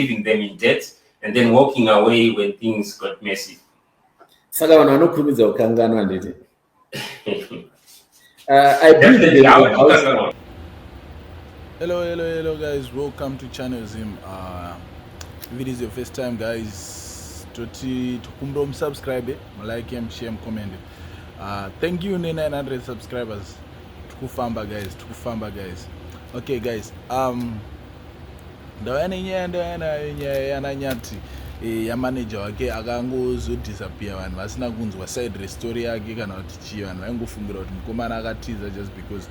leaving them in debt and then walking away when things got messy. Saka vanhu vanokurumidza kukanganwa ndeti. Hello guys, welcome to channel Zim. If it is your first time guys, tukumbo subscribe, like, share, comment. Thank you 900 subscribers. Tukufamba guys. Okay guys, ndawena yana Nyathi ya manager wake akangozodisappear, vanhu vasina kunzwa side story yake kana kuti chii, vanhu vaingofungira kuti mukomana akatiza just because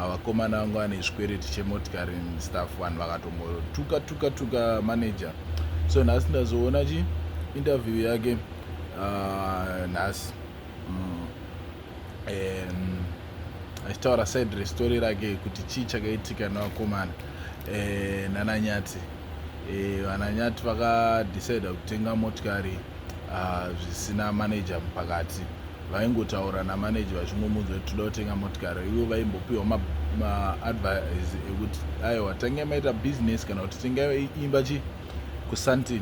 vakomana vangu vane chikwereti chemotikari staff, vanhu vakatombotuka manager. So nhasi ndazoona interview yake nhasi achitaura side story rake kuti chii chakaitika navakomana nana Nyathi. Vananyati vakadecide kutenga motikari zvisina manager mupakati. Vaingotaura namanager vachingomudza kuti toda kutenga motikari, ivo vaimbopiwa maadvice ekuti aiwa tangai maita business kana kuti tengai imba kusantin.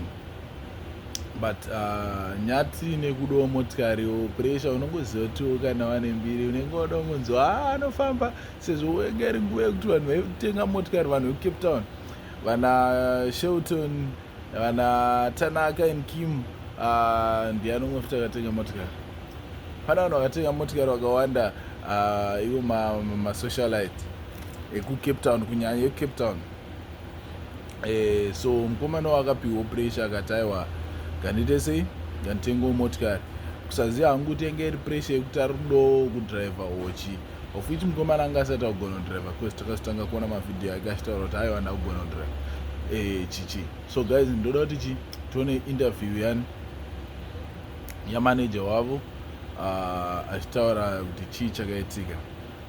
But Nyathi nekudawo motikari pressure, unongoziva kuti kana vane mbiri unenge wada kungonzwa anofamba sezvo wengeri nguva yekuti vanhu vaitenga motikari, vanhu veCape Town, vana Shelton, vana Tanaka and Kim, ndianongofuta akatenga motikari. Pana vanhu vakatenga motikari vakawanda, ivo masocialite ekuCape Town, kunyanya yeCape Town. So mukomana wakapiwa pressure akati aiwa gandiite sei nganditenga motikari, kusaziva hangu kuti yange iri pressure yekuti ari kudo kudriver ochi, of which mukomana anga asati agona kudriver because takazotanga kuona mavideo ake achitaura kuti aiwa ndakugona kudriver chichi. So guys, ndoda kuti tione interview yani yamanager wavo achitaura kuti chii chakaitika.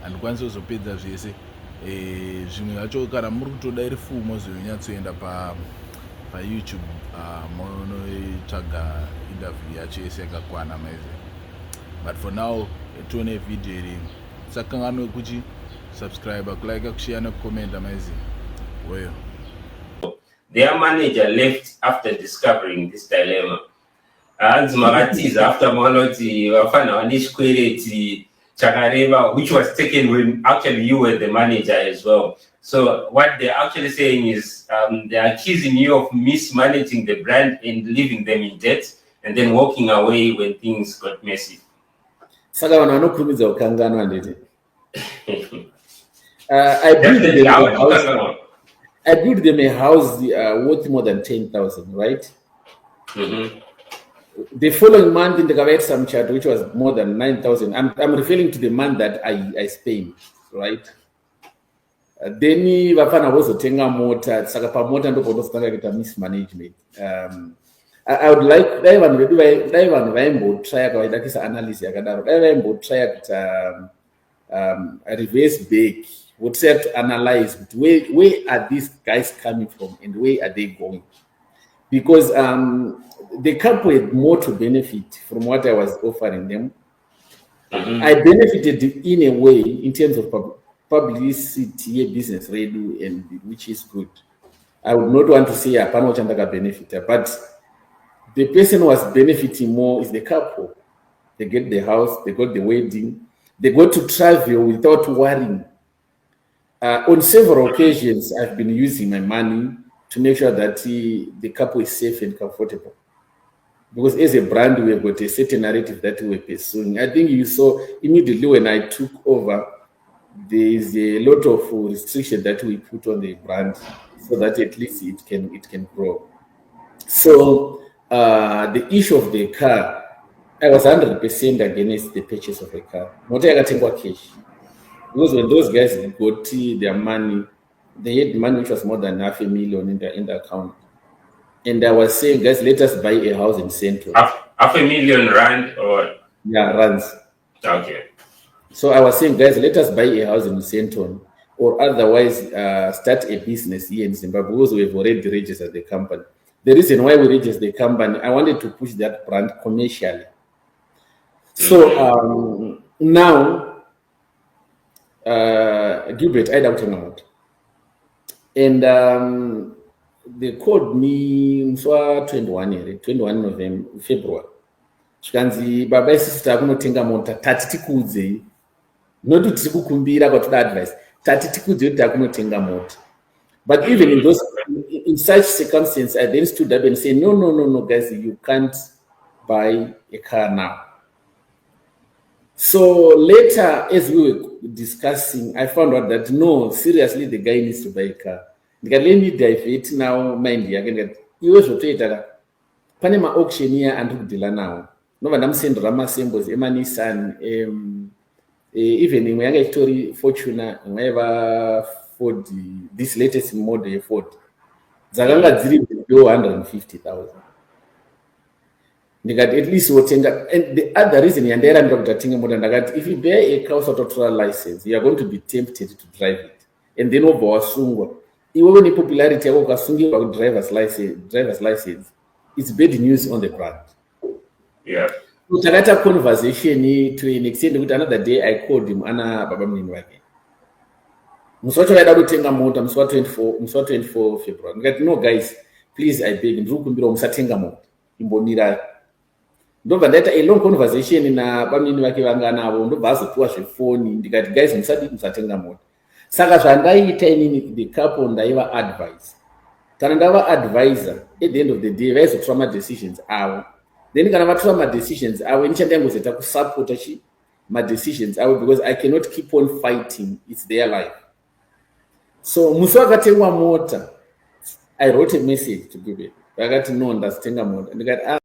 Handikwanisi kuzopedza zvese, zvimwe zvacho kana muri kutoda iri full mozonyatsoenda paYouTube munoitsvaga interview yacho yese yakakwana maize. But for now tione video iri, sakanganwe kuti subscribe, kulike, kushare nekukomenta maize. Weyo. Their manager left after discovering this dilemma. Makatiza after Manoti Wafana Wanish query Chakareva, which was taken when actually you were the manager as well. So what they're actually saying is they're accusing you of mismanaging the brand and leaving them in debt and then walking away when things got messy. Saka vanhu vanokurumidza kukanganwa ndeti. I built them a house worth more than 10,000, right? Mm-hmm. The following month, in some chat which was more than 9,000. I'm referring to the month that I spent, right? Then vafana vozotenga mota, saka pa mota ndo podosanga kuita mismanagement. I would like dai vanhu vaimbotraya kavaida kuisa analysis yakadaro, dai vaimbotraya kuita reverse back, would say to analyze where are these guys coming from and where are they going, because the couple had more to benefit from what I was offering them. Mm-hmm. I benefited in a way in terms of publicity, business radio, and which is good. I would not want to say apana chandaka benefit, but the person who was benefiting more is the couple. They get the house, they got the wedding, they got to travel without worrying. On several occasions, I've been using my money to make sure that the couple is safe and comfortable. Because as a brand, we have got a certain narrative that we're pursuing. I think you saw immediately when I took over, there is a lot of restriction that we put on the brand so that at least it can grow. So the issue of the car, I was 100% against the purchase of a car. Not cash. Because when those guys got their money, they had money which was more than $500,000 in the account. And I was saying, guys, let us buy a house in Central. $500,000 rand or? Yeah, rands. Okay. So I was saying, guys, let us buy a house in Central, or otherwise start a business here in Zimbabwe, because we've already registered the company. The reason why we registered the company, I wanted to push that brand commercially. So now, Gilbert, I don't know. And they called me musi wa21 here 21 November February zvikanzi baba isisi takunotenga mota tati tikuudzei not kuti tiri kukumbira kwatoda advice tati tikuudzei kuti takunotenga mota. But even in such circumstances, I then stood up and said, no, guys, you can't buy a car now. So later, as we were discussing, I found out that no, seriously, the guy needs to buy a car. Let me divert now, mind you. You also tell that Panama auction here and kudila now. No, I'm saying Rama symbols, Nissan, even in my story, Fortuna, whenever for this latest model Ford, Zaganga ziri below 150,000. At least and the other reason if you bear a cross-auto license, you are going to be tempted to drive it. And then even the popularity of driver's license, it's bad news on the brand. Yeah. So that conversation to an extent with another day I called him Anna Baba Minwake. Muswacho ya dabu tenga mota, muswa 24 February. No guys, please I beg, mzukumbiro musatenga mota. Imbonira. Ndo vandeta a long conversation na bamini wake vangana avo ndo bazo tuwa phone ndikati guys musatenga mota. Saka zvandaita inini the couple ndaiva advise. Kana ndava advisor at the end of the day vaizo trauma decisions avo. Then kana vatrauma decisions avo inichandangozeta kusupport my decisions avo because I cannot keep on fighting. It's their life. So musi wakatengwa mota, I wrote a message to people. Vakati no ndatenga mota. Ndikati